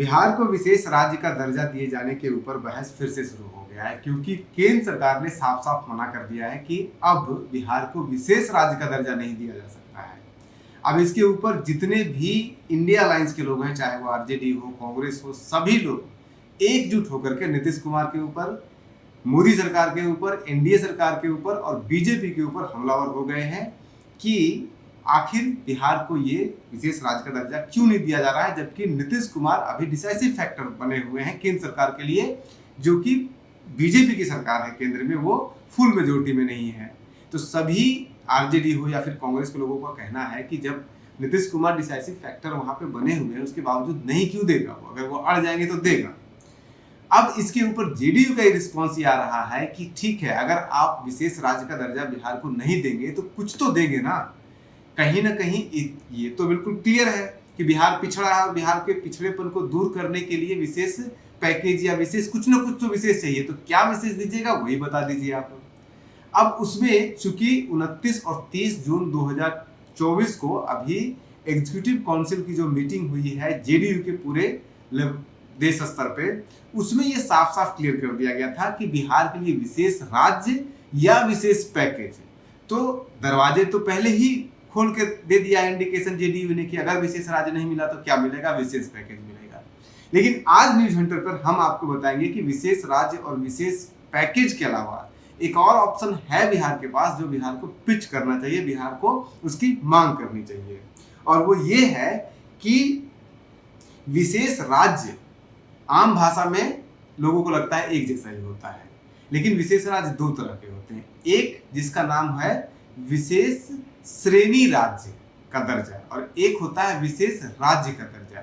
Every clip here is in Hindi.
बिहार को विशेष राज्य का दर्जा दिए जाने के ऊपर बहस फिर से शुरू हो गया है, क्योंकि केंद्र सरकार ने साफ साफ मना कर दिया है कि अब बिहार को विशेष राज्य का दर्जा नहीं दिया जा सकता है। अब इसके ऊपर जितने भी इंडिया अलायंस के लोग हैं, चाहे वो आरजेडी हो, कांग्रेस हो, सभी लोग एकजुट होकर के नीतीश कुमार के ऊपर, मोदी सरकार के ऊपर, एनडीए सरकार के ऊपर और बीजेपी के ऊपर हमलावर हो गए हैं कि आखिर बिहार को ये विशेष राज्य का दर्जा क्यों नहीं दिया जा रहा है, जबकि नीतीश कुमार अभी डिसाइसिव फैक्टर बने हुए हैं केंद्र सरकार के लिए, जो कि बीजेपी की सरकार है केंद्र में, वो फुल मेजोरिटी में नहीं है। तो सभी आरजेडी हो या फिर कांग्रेस के लोगों का कहना है कि जब नीतीश कुमार डिसाइसिव फैक्टर वहां पे बने हुए हैं, उसके बावजूद नहीं क्यों देगा वो, अगर वो अड़ जाएंगे तो देगा। अब इसके ऊपर जेडीयू का रिस्पॉन्स ये आ रहा है कि ठीक है, अगर आप विशेष राज्य का दर्जा बिहार को नहीं देंगे तो कुछ तो देंगे ना। कहीं ना कहीं ये तो बिल्कुल क्लियर है कि बिहार पिछड़ा है और बिहार के पिछड़ेपन को दूर करने के लिए विशेष पैकेज या विशेष कुछ ना कुछ तो विशेष चाहिए। तो क्या विशेष दीजिएगा वही बता दीजिए आप। अब उसमें चूंकि 29 और 30 जून 2024 को अभी एग्जीक्यूटिव काउंसिल की जो मीटिंग हुई है जेडीयू के पूरे देश स्तर पे, उसमें ये साफ साफ क्लियर कर दिया गया था कि बिहार के लिए विशेष राज्य या विशेष पैकेज, तो दरवाजे तो पहले ही खोल के दे दिया इंडिकेशन जेडीयू ने कि अगर विशेष राज्य नहीं मिला तो क्या मिलेगा, विशेष पैकेज मिलेगा। लेकिन आज न्यूज हंटर पर हम आपको बताएंगे कि विशेष राज्य और विशेष पैकेज के अलावा एक और ऑप्शन है बिहार के पास, जो बिहार को पिच करना चाहिए, बिहार को उसकी मांग करनी चाहिए। और वो ये है कि विशेष राज्य आम भाषा में लोगों को लगता है एक जैसा ही होता है, लेकिन विशेष राज्य दो तरह के होते हैं। एक जिसका नाम है विशेष श्रेणी राज्य का दर्जा और एक होता है विशेष राज्य का दर्जा।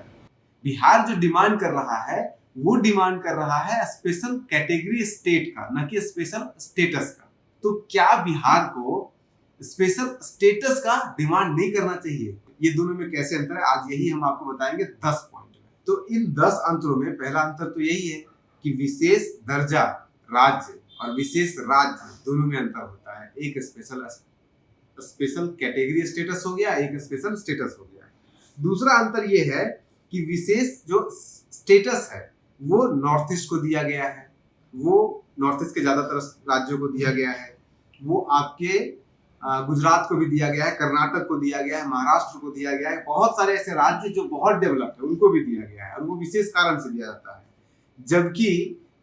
बिहार जो डिमांड कर रहा है वो डिमांड कर रहा है स्पेशल कैटेगरी स्टेट का, न कि स्पेशल स्टेटस का। तो क्या बिहार को स्पेशल स्टेटस का डिमांड नहीं करना चाहिए? ये दोनों में कैसे अंतर है, आज यही हम आपको बताएंगे 10 पॉइंट में। तो इन 10 अंतरों में पहला अंतर तो यही है कि विशेष दर्जा राज्य और विशेष राज्य दोनों में अंतर होता है। एक स्पेशल कैटेगरी स्टेटस हो गया, एक स्पेशल स्टेटस हो गया। दूसरा अंतर यह है कि विशेष जो स्टेटस है वो नॉर्थ ईस्ट को दिया गया है, वो नॉर्थ ईस्ट के ज्यादातर राज्यों को दिया गया है, वो आपके गुजरात को भी दिया गया है, कर्नाटक को दिया गया है, महाराष्ट्र को दिया गया है, बहुत सारे ऐसे राज्य जो बहुत डेवलप है उनको भी दिया गया है और वो विशेष कारण से दिया जाता है। जबकि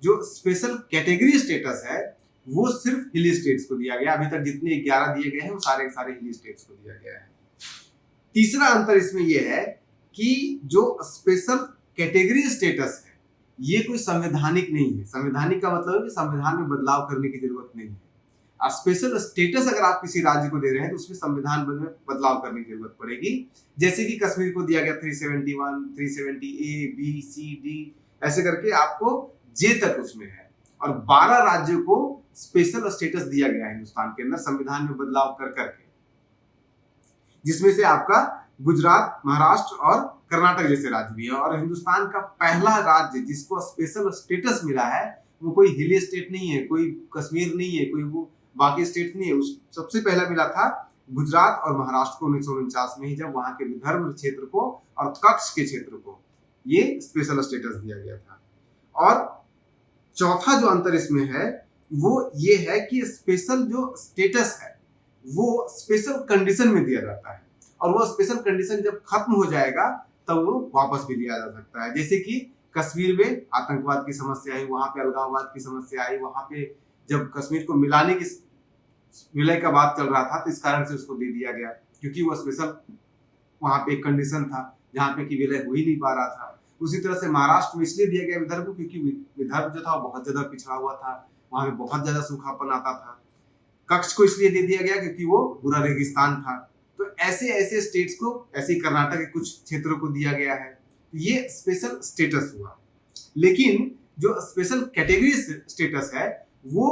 जो स्पेशल कैटेगरी स्टेटस है वो सिर्फ हिली स्टेट्स को दिया गया। अभी तक जितने 11 दिए गए हैं वो सारे के सारे हिली स्टेट्स को दिया गया है। तीसरा अंतर इसमें यह है कि जो स्पेशल कैटेगरी स्टेटस है ये कोई संवैधानिक नहीं है। संवैधानिक का मतलब है कि संविधान में बदलाव करने की जरूरत नहीं है। स्पेशल स्टेटस अगर आप किसी राज्य को दे रहे हैं तो उसमें संविधान में बदलाव करने की जरूरत पड़ेगी। जैसे कि कश्मीर को दिया गया 371, 370A, B, C, D ऐसे करके आपको J तक उसमें है, और 12 राज्यों को स्पेशल स्टेटस दिया गया है हिंदुस्तान के अंदर संविधान में बदलाव कर करके, जिसमें से आपका गुजरात, महाराष्ट्र और कर्नाटक जैसे राज्य भी है। और हिंदुस्तान का पहला राज्य जिसको स्पेशल स्टेटस मिला है वो कोई हिली स्टेट नहीं है, कोई कश्मीर नहीं है, कोई वो बाकी स्टेट नहीं है। उस सबसे पहला मिला था गुजरात और महाराष्ट्र को 1949 में ही, जब वहां के विदर्भ क्षेत्र को और कच्छ के क्षेत्र को ये स्पेशल स्टेटस दिया गया था। और चौथा जो अंतर इसमें है वो ये है कि स्पेशल जो स्टेटस है वो स्पेशल कंडीशन में दिया जाता है, और वो स्पेशल कंडीशन जब खत्म हो जाएगा तब वो वापस भी लिया जा सकता है। जैसे कि कश्मीर में आतंकवाद की समस्या आई, वहां पे अलगाववाद की समस्या आई, वहां पे जब कश्मीर को मिलाने की विलय का बात चल रहा था तो इस कारण से उसको दे दिया गया, क्योंकि वो स्पेशल वहां पे एक कंडीशन था जहाँ पे कि विलय हो ही नहीं पा रहा था। उसी तरह से महाराष्ट्र में इसलिए दिया गया विदर्भ को क्योंकि विदर्भ जो था वो बहुत ज्यादा पिछड़ा हुआ था, वहां पे बहुत ज्यादा सूखापन आता था। कच्छ को इसलिए दे दिया गया क्योंकि वो पूरा रेगिस्तान था। तो ऐसे ऐसे स्टेट्स को, ऐसे कर्नाटक के कुछ क्षेत्रों को दिया गया है। ये स्पेशल स्टेटस हुआ। लेकिन जो स्पेशल कैटेगरी स्टेटस है वो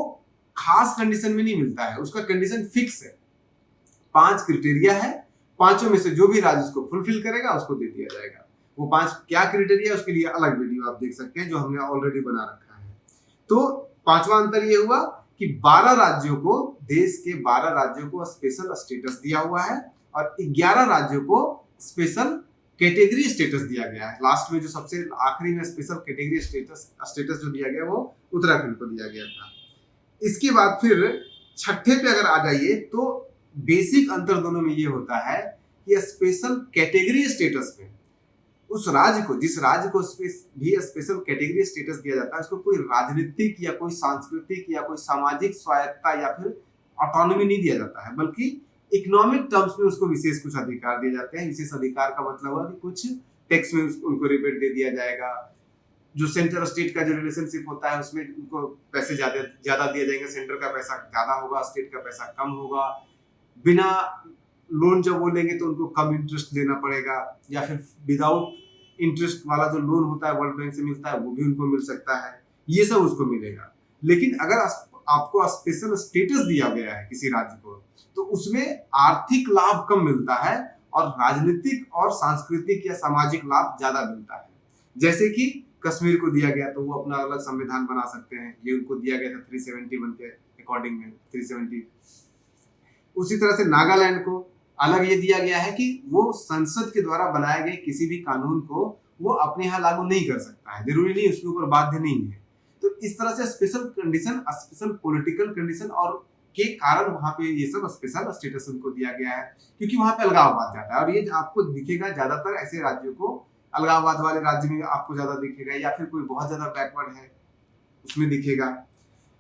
खास कंडीशन में नहीं मिलता है, उसका कंडीशन फिक्स है। 5 क्राइटेरिया है, 5 में से जो भी राज्य उसको फुलफिल करेगा उसको दे दिया जाएगा। वो 5 क्या क्राइटेरिया, उसके लिए अलग वीडियो आप देख सकते हैं जो हमने ऑलरेडी बना रखा है। तो 5वां अंतर ये हुआ कि 12 राज्यों को, देश के 12 राज्यों को स्पेशल स्टेटस दिया हुआ है और 11 राज्यों को स्पेशल कैटेगरी स्टेटस दिया गया है। लास्ट में जो सबसे आखिरी में स्पेशल कैटेगरी स्टेटस जो दिया गया वो उत्तराखंड को दिया गया था। इसके बाद फिर छठे पे अगर आ जाइए तो बेसिक अंतर दोनों में ये होता है कि स्पेशल कैटेगरी स्टेटस में उस राज्य को, जिस राज्य को भी स्पेशल कैटेगरी स्टेटस दिया जाता है, उसको कोई राजनीतिक या कोई सांस्कृतिक या कोई सामाजिक स्वायत्ता या फिर ऑटोनॉमी नहीं दिया जाता है, बल्कि इकोनॉमिक टर्म्स में उसको विशेष कुछ अधिकार दिए जाते हैं। विशेष अधिकार का मतलब है कि कुछ टैक्स में उनको रिबेट दे दिया जाएगा, जो सेंटर स्टेट का जो रिलेशनशिप होता है उसमें उनको पैसे ज्यादा दिए जाएंगे, सेंटर का पैसा ज्यादा होगा, स्टेट का पैसा कम होगा। बिना लोन जब वो लेंगे तो उनको कम इंटरेस्ट देना पड़ेगा, या फिर विदाउट इंटरेस्ट वाला जो लोन होता है वर्ल्ड बैंक से मिलता है वो भी उनको मिल सकता है, ये सब उसको मिलेगा। लेकिन अगर आपको स्पेशल स्टेटस दिया गया है किसी राज्य को, तो उसमें आर्थिक लाभ कम मिलता है और राजनीतिक और सांस्कृतिक या सामाजिक लाभ ज्यादा मिलता है। जैसे कि कश्मीर को दिया गया तो वो अपना अलग संविधान बना सकते हैं, ये उनको दिया गया था 371 के अकॉर्डिंग में 370। उसी तरह से नागालैंड को अलग ये दिया गया है कि वो संसद के द्वारा बनाए गए किसी भी कानून को वो अपने यहाँ लागू नहीं कर सकता है, जरूरी नहीं उसके ऊपर बाध्य नहीं है। तो इस तरह से special condition, special political condition और के कारण वहां पे ये सब स्पेशल स्टेटस उनको दिया गया है, क्योंकि वहां पे अलगाववाद ज्यादा है। और ये आपको दिखेगा ज्यादातर ऐसे राज्यों को, अलगाववाद वाले राज्य में आपको ज्यादा दिखेगा, या फिर कोई बहुत ज्यादा बैकवर्ड है उसमें दिखेगा।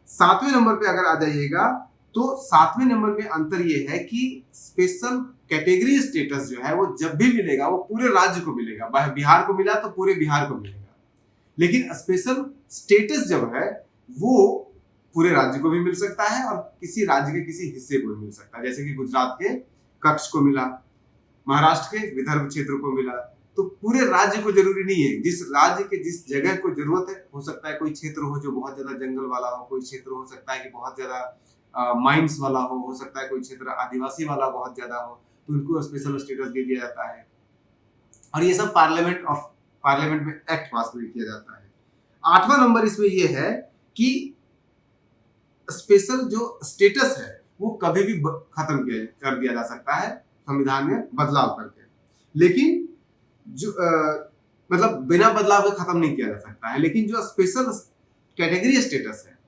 7वें नंबर पे अगर आ जाइएगा तो 7वें नंबर में अंतर ये है कि स्पेशल कैटेगरी स्टेटस जो है वो जब भी मिलेगा वो पूरे राज्य को मिलेगा। बिहार को मिला तो पूरे बिहार को मिलेगा, लेकिन स्पेशल स्टेटस जब है वो पूरे राज्य को भी मिल सकता है और किसी राज्य के किसी हिस्से को भी मिल सकता है। जैसे कि गुजरात के कच्छ को मिला, महाराष्ट्र के विदर्भ क्षेत्र को मिला, तो पूरे राज्य को जरूरी नहीं है। जिस राज्य के जिस जगह को जरूरत है, हो सकता है कोई क्षेत्र हो जो बहुत ज्यादा जंगल वाला हो, कोई क्षेत्र हो सकता है कि बहुत ज्यादा माइंस वाला हो सकता है कोई क्षेत्र आदिवासी वाला बहुत ज्यादा हो, तो उनको स्पेशल स्टेटस दे दिया जाता है। और ये सब पार्लियामेंट में एक्ट पास भी किया जाता है। 8वां नंबर इसमें ये है कि स्पेशल जो स्टेटस है वो कभी भी खत्म कर दिया जा सकता है संविधान में बदलाव करके, लेकिन जो मतलब बिना बदलाव के खत्म नहीं किया जा सकता है। लेकिन जो स्पेशल कैटेगरी स्टेटस है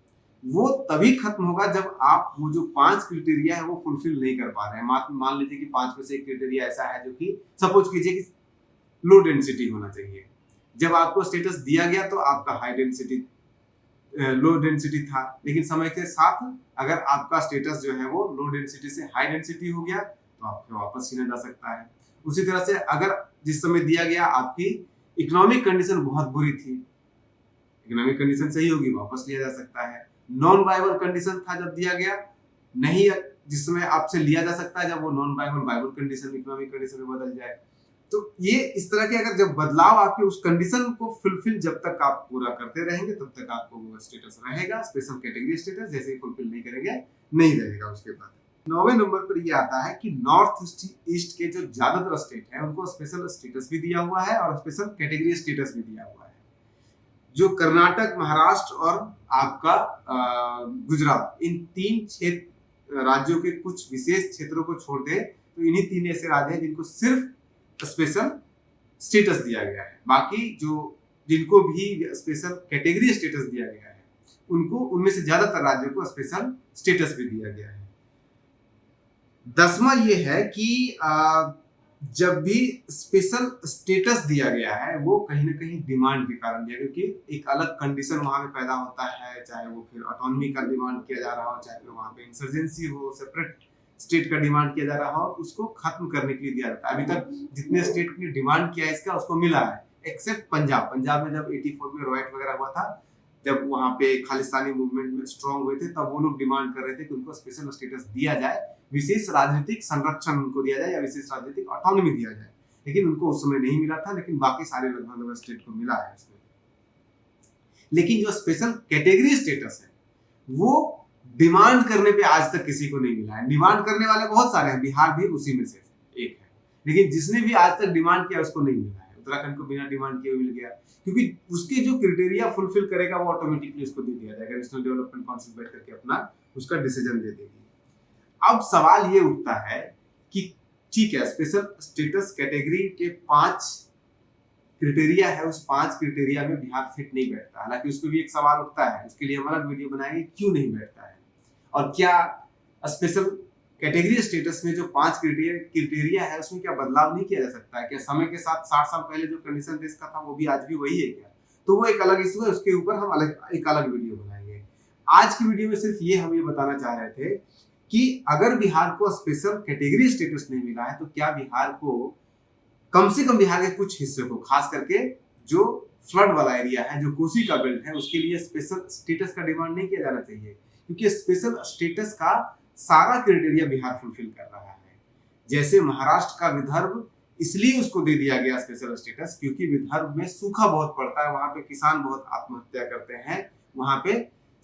वो तभी खत्म होगा जब आप वो जो 5 क्राइटेरिया है वो फुलफिल नहीं कर पा रहे हैं। मान लीजिए कि 5 में से एक क्राइटेरिया ऐसा है जो कि सपोज कीजिए कि लो डेंसिटी होना चाहिए। जब आपको स्टेटस दिया गया तो आपका लो डेंसिटी था, लेकिन समय के साथ अगर आपका स्टेटस जो है वो लो डेंसिटी से हाई डेंसिटी हो गया तो आपको वापस छीना जा सकता है। उसी तरह से अगर जिस समय दिया गया आपकी इकोनॉमिक कंडीशन बहुत बुरी थी, इकोनॉमिक कंडीशन सही होगी वापस लिया जा सकता है। नॉन वायबल कंडीशन था जब दिया गया, नहीं जिस समय आपसे लिया जा सकता है जब वो non viable condition economic condition में बदल जाए। तो ये इस तरह के अगर जब बदलाव आपके उस कंडीशन को फुलफिल जब तक आप पूरा करते रहेंगे तब तक आपको वो स्टेटस रहेगा, स्पेशल कैटेगरी स्टेटस। जैसे ही फुलफिल नहीं करेंगे नहीं रहेगा। उसके बाद 9वें नंबर पर ये आता है कि नॉर्थ ईस्ट के जो ज्यादातर स्टेट है उनको स्पेशल स्टेटस भी दिया हुआ है और स्पेशल कैटेगरी स्टेटस भी दिया हुआ है। जो कर्नाटक, महाराष्ट्र और आपका गुजरात, इन 3 राज्यों के कुछ विशेष क्षेत्रों को छोड़ दे तो इन्हीं 3 ऐसे राज्य हैं जिनको सिर्फ स्पेशल स्टेटस दिया गया है। बाकी जो जिनको भी स्पेशल कैटेगरी स्टेटस दिया गया है उनको, उनमें से ज्यादातर राज्यों को स्पेशल स्टेटस भी दिया गया है। 10वां ये है कि जब भी स्पेशल स्टेटस दिया गया है वो कहीं ना कहीं डिमांड के कारण दिया, क्योंकि एक अलग कंडीशन वहां पे पैदा होता है, चाहे वो फिर ऑटोनॉमी का डिमांड किया जा रहा हो, चाहे फिर वहां पे इंसर्जेंसी हो, सेपरेट स्टेट का डिमांड किया जा रहा हो, उसको खत्म करने के लिए दिया जाता है। अभी तक जितने स्टेट ने डिमांड किया है इसका उसको मिला है, एक्सेप्ट पंजाब में जब 84 में रॉयट वगैरह हुआ था, जब वहां पे खालिस्तानी मूवमेंट में स्ट्रांग हुए थे, तब वो लोग डिमांड कर रहे थे कि उनको स्पेशल स्टेटस दिया जाए, विशेष राजनीतिक संरक्षण उनको दिया जाए या विशेष राजनीतिक ऑटोनॉमी दिया जाए। लेकिन उनको उस समय नहीं मिला था, लेकिन बाकी सारे लगभग स्टेट को मिला है इसमें। लेकिन जो स्पेशल कैटेगरी स्टेटस है वो डिमांड करने पे आज तक किसी को नहीं मिला है। डिमांड करने वाले बहुत सारे हैं, बिहार भी उसी में से एक है, लेकिन जिसने भी आज तक डिमांड किया उसको नहीं मिला है। उत्तराखंड को बिना डिमांड किए मिल गया, क्योंकि उसके जो क्राइटेरिया फुलफिल करेगा वो ऑटोमेटिकली उसको दे दिया जाएगा। नेशनल डेवलपमेंट काउंसिल बैठ करके अपना उसका डिसीजन दे देगी। अब सवाल ये उठता है कि ठीक है, स्पेशल स्टेटस कैटेगरी के 5 क्राइटेरिया है, उस 5 क्राइटेरिया में बिहार फिट नहीं बैठता। हालांकि उसको भी एक सवाल उठता है, उसके लिए हम अलग वीडियो बनाएंगे क्यों नहीं बैठता है और क्या स्पेशल कैटेगरी स्टेटस में जो 5 क्राइटेरिया है उसमें क्या बदलाव नहीं किया जा सकता है? क्या समय के साथ 60 साल पहले जो कंडीशन देश का था वो भी आज भी वही है क्या? तो वो एक अलग इशू है, उसके ऊपर हम एक अलग वीडियो बनाएंगे। आज की वीडियो में सिर्फ ये बताना चाह रहे थे कि अगर बिहार को स्पेशल कैटेगरी स्टेटस नहीं मिला है तो क्या बिहार को कम से कम बिहार के कुछ हिस्से को, खास करके जो फ्लड वाला एरिया है, जो कोसी का बेल्ट है, उसके लिए स्पेशल स्टेटस का डिमांड नहीं किया जाना चाहिए, क्योंकि स्पेशल स्टेटस का सारा क्राइटेरिया बिहार फुलफिल कर रहा है। जैसे महाराष्ट्र का विदर्भ इसलिए उसको दे दिया गया स्पेशल स्टेटस क्योंकि विदर्भ में सूखा बहुत पड़ता है, वहां पे किसान बहुत आत्महत्या करते हैं, वहां पे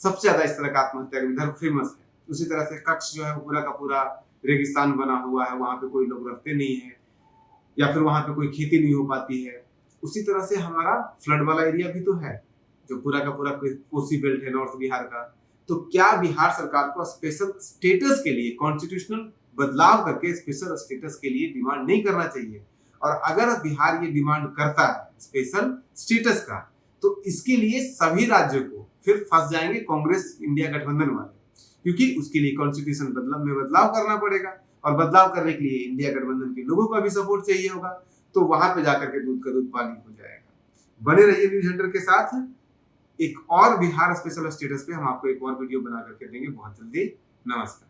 सबसे ज्यादा इस तरह का आत्महत्या विदर्भ फेमस है। उसी तरह से कच्छ जो है वो पूरा का पूरा रेगिस्तान बना हुआ है, वहां पे कोई लोग रहते नहीं है या फिर वहां पे कोई खेती नहीं हो पाती है। उसी तरह से हमारा फ्लड वाला एरिया भी तो है, जो पूरा का पूरा कोसी बेल्ट है नॉर्थ बिहार का। तो क्या बिहार सरकार को स्पेशल स्टेटस के लिए कॉन्स्टिट्यूशनल बदलाव करके स्पेशल स्टेटस के लिए डिमांड नहीं करना चाहिए? और अगर बिहार ये डिमांड करता है स्पेशल स्टेटस का, तो इसके लिए सभी राज्यों को फिर फंस जाएंगे कांग्रेस इंडिया गठबंधन वाले, क्योंकि उसके लिए कॉन्स्टिट्यूशन बदलाव करना पड़ेगा और बदलाव करने के लिए इंडिया गठबंधन के लोगों का भी सपोर्ट चाहिए होगा। तो वहां पे जाकर के दूध का दूध पानी हो जाएगा। बने रहिए न्यूज हंटर के साथ। एक और बिहार स्पेशल स्टेटस पे हम आपको एक और वीडियो बना करके देंगे बहुत जल्दी। नमस्कार।